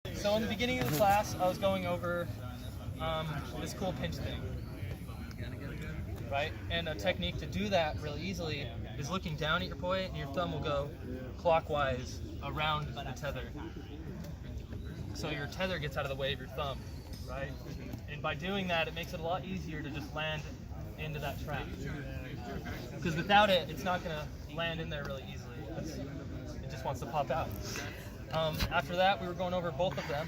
So in the beginning of the class, I was going over this cool pinch thing, right? And a technique to do that really easily is looking down at your poi, and your thumb will go clockwise around the tether. So your tether gets out of the way of your thumb, right? And by doing that, it makes it a lot easier to just land into that trap. Because without it, it's not going to land in there really easily. It just wants to pop out. After that, we were going over both of them.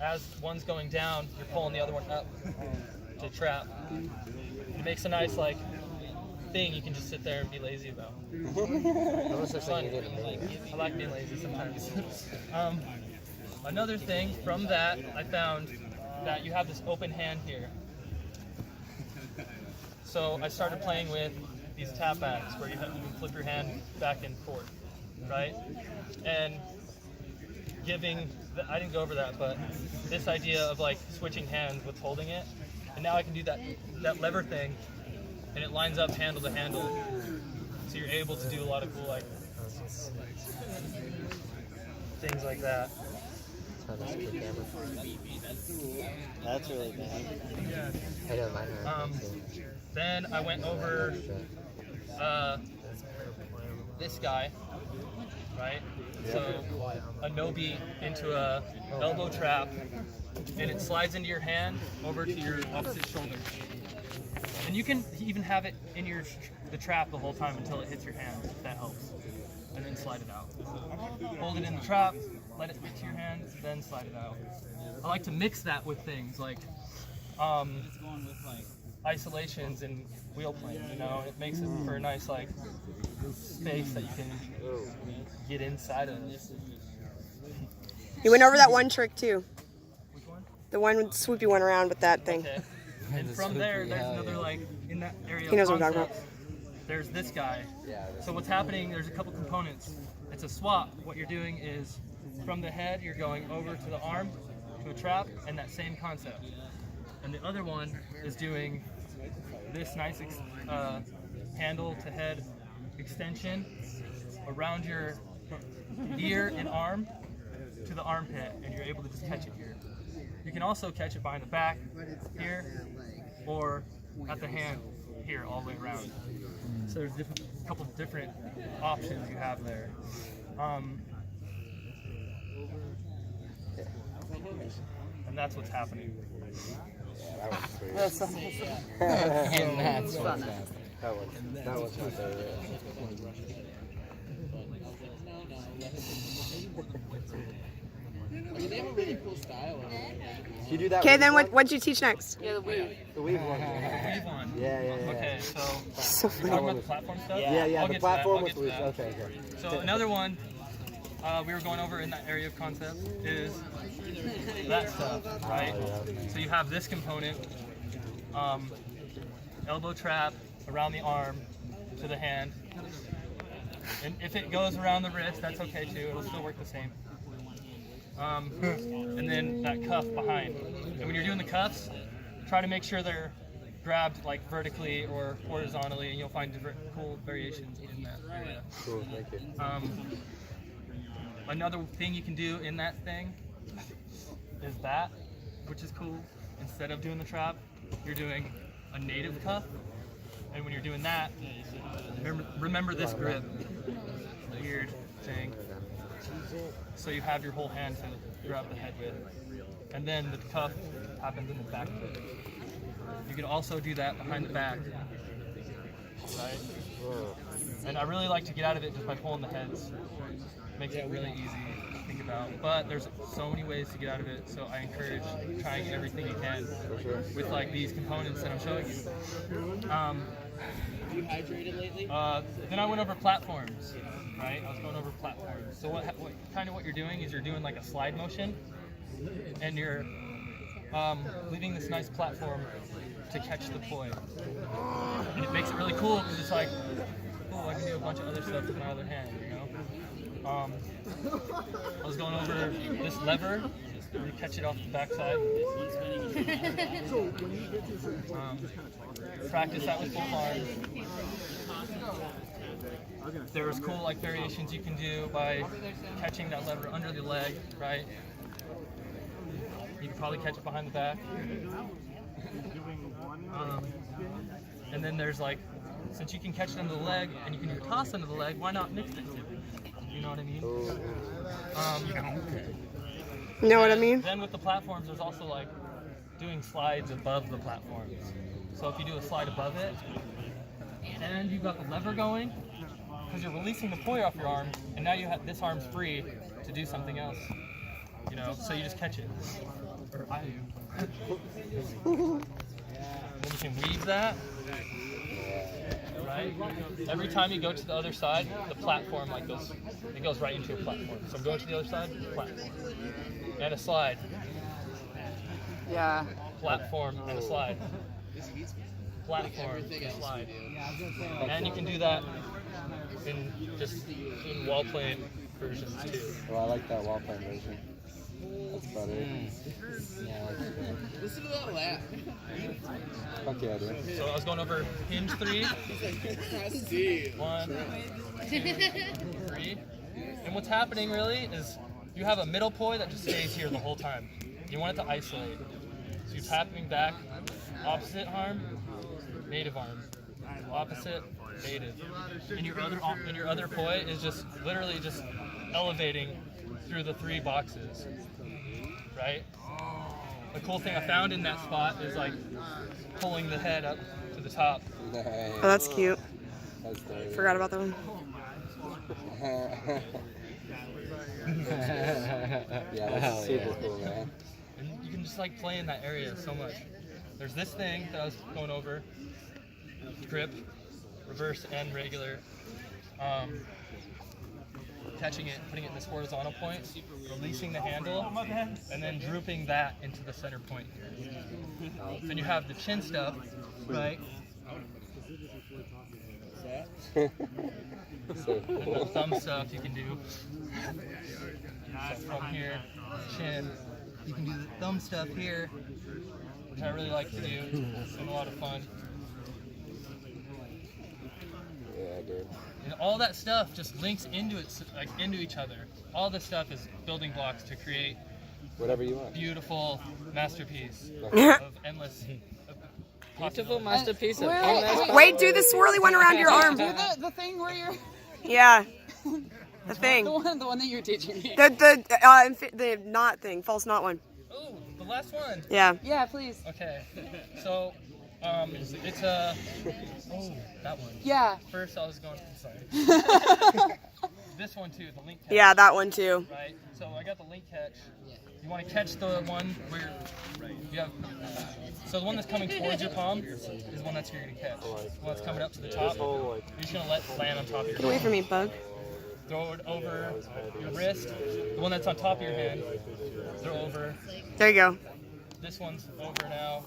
As one's going down, you're pulling the other one up to trap. It makes a nice thing you can just sit there and be lazy about. It's fun. I like being lazy sometimes. Another thing from that, I found that you have this open hand here. So I started playing with these tap backs where you can flip your hand back and forth, right? And I didn't go over that, but this idea of switching hands with holding it, and now I can do that lever thing, and it lines up handle to handle, so you're able to do a lot of cool things like that. That's really bad. I don't mind. Then I went over this guy, right? So a no beat into a elbow trap, and it slides into your hand over to your opposite shoulder. And you can even have it in the trap the whole time until it hits your hand, if that helps. And then slide it out. Hold it in the trap, let it hit your hand, then slide it out. I like to mix that with things like isolations and wheel plane, it makes it for a nice space that you can get inside of. You went over that one trick too. Which one? The one with swoopy one around with that thing. Okay. And from there's another in that area He knows of what I'm talking concept, there's this guy. So what's happening, there's a couple components. It's a swap. What you're doing is from the head, you're going over to the arm, to a trap, and that same concept. And the other one is doing this nice handle to head extension around your ear and arm to the armpit, and you're able to just catch it here. You can also catch it behind the back here, or at the hand here, all the way around. So there's a couple different options you have there. And that's what's happening. And that's what's happening. That was my favorite. They have a really cool style. You do that. Okay, then what'd you teach next? Yeah, the weave. The weave one. Weave one. Yeah. Okay, so So we're talking about the platform stuff? Yeah. I'll The get to that, platform I'll with get to weave. that. Okay. So another one we were going over in that area of concept is that stuff, right? So you have this component, elbow trap around the arm to the hand. And if it goes around the wrist, that's okay too. It'll still work the same. And then that cuff behind. And when you're doing the cuffs, try to make sure they're grabbed vertically or horizontally, and you'll find different cool variations in that area. Cool. Thank you. Another thing you can do in that thing is that, which is cool. Instead of doing the trap, you're doing a native cuff. And when you're doing that, remember this grip. Weird thing. So you have your whole hand to grab the head with. And then the cuff happens in the back foot. You can also do that behind the back. Right? And I really like to get out of it just by pulling the heads. Makes it really easy to think about. But there's so many ways to get out of it, so I encourage trying everything you can with these components that I'm showing you. Have you hydrated lately? Then I went over platforms, right? I was going over platforms. So what you're doing is you're doing a slide motion, and you're leaving this nice platform to catch the poi. And it makes it really cool because it's cool, I can do a bunch of other stuff with my other hand, I was going over this lever, where you catch it off the backside. Practice that with both arms. There's cool like variations you can do by catching that lever under the leg, right? You can probably catch it behind the back. And then there's like, since you can catch it under the leg and you can do a toss under the leg, why not mix it too? You know what I mean? You know what I mean? Then with the platforms, there's also like doing slides above the platforms. So if you do a slide above it, and you've got the lever going, because you're releasing the poi off your arm, and now you have this arm's free to do something else. You know, so you just catch it. Or I do. And then you can weave that. Right? Every time you go to the other side, the platform like goes, it goes right into a platform. So I'm going to the other side, platform. And a slide. Yeah. Platform and a slide. Platform and a slide. And you can do that in wall playing versions too. Oh, I like that wall playing version. That's better. Yeah, Listen to that laugh. fuck yeah, dude. So I was going over hinge 3. Steve. 1, 2, 3. And what's happening really is you have a middle poi that just stays here the whole time. You want it to isolate. So you're tapping back, opposite arm, native arm. Opposite, native. And your other poi is just literally just elevating through the 3 boxes. Right? The cool thing I found in that spot is like pulling the head up to the top. Nice. Oh, that's cute. That's dope. Forgot about that one. Yeah, that's super cool, man. And you can just like play in that area so much. There's this thing that I was going over. Grip, reverse and regular. Catching it, putting it in this horizontal point, releasing the handle, and then drooping that into the center point here. Then you have the chin stuff, right? So And the thumb stuff you can do. So from here, chin. You can do the thumb stuff here, which I really like to do. It's been a lot of fun. Yeah, dude. And all that stuff just links into each other. All this stuff is building blocks to create Whatever you want. beautiful masterpiece of endless. Beautiful masterpiece of Wait, do the swirly one around your arm. Do the thing where you're Yeah. The thing. the one that you're teaching me. The knot thing, false knot one. Oh, the last one. Yeah. Yeah, please. Okay. So, it's a. Oh, that one. Yeah. First, I was going. Sorry. This one too, the link catch. Yeah, that one too. Right. So I got the link catch. You want to catch the one where you have. So the one that's coming towards your palm is the one that's you're gonna catch. The one that's coming up to the top, you're just gonna let land on top of your Get away hand. from me, bug. Throw it over your wrist. The one that's on top of your hand, throw over. There you go. This one's over now.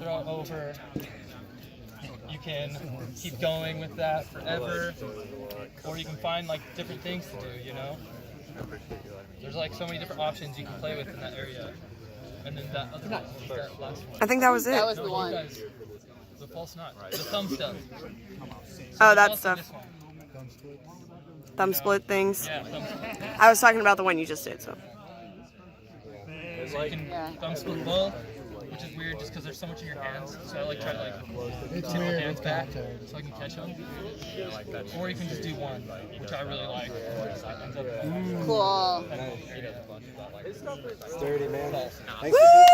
Throw it over. You can keep going with that forever, or you can find like different things to do. You know, there's like so many different options you can play with in that area. And then that other one, that last one. I think that was it. That was No, the you one. guys, the false knot, the thumb stuff. Oh, that Also stuff. this one. Thumb split things. Yeah, thumb split. I was talking about the one you just did, so. So you can Yeah. thumb split both, which is weird just because there's so much in your hands. So I like try to like tip my hands back so I can catch them. Or you can just do one, which I really like. Cool. Sturdy, man. Thanks Woo!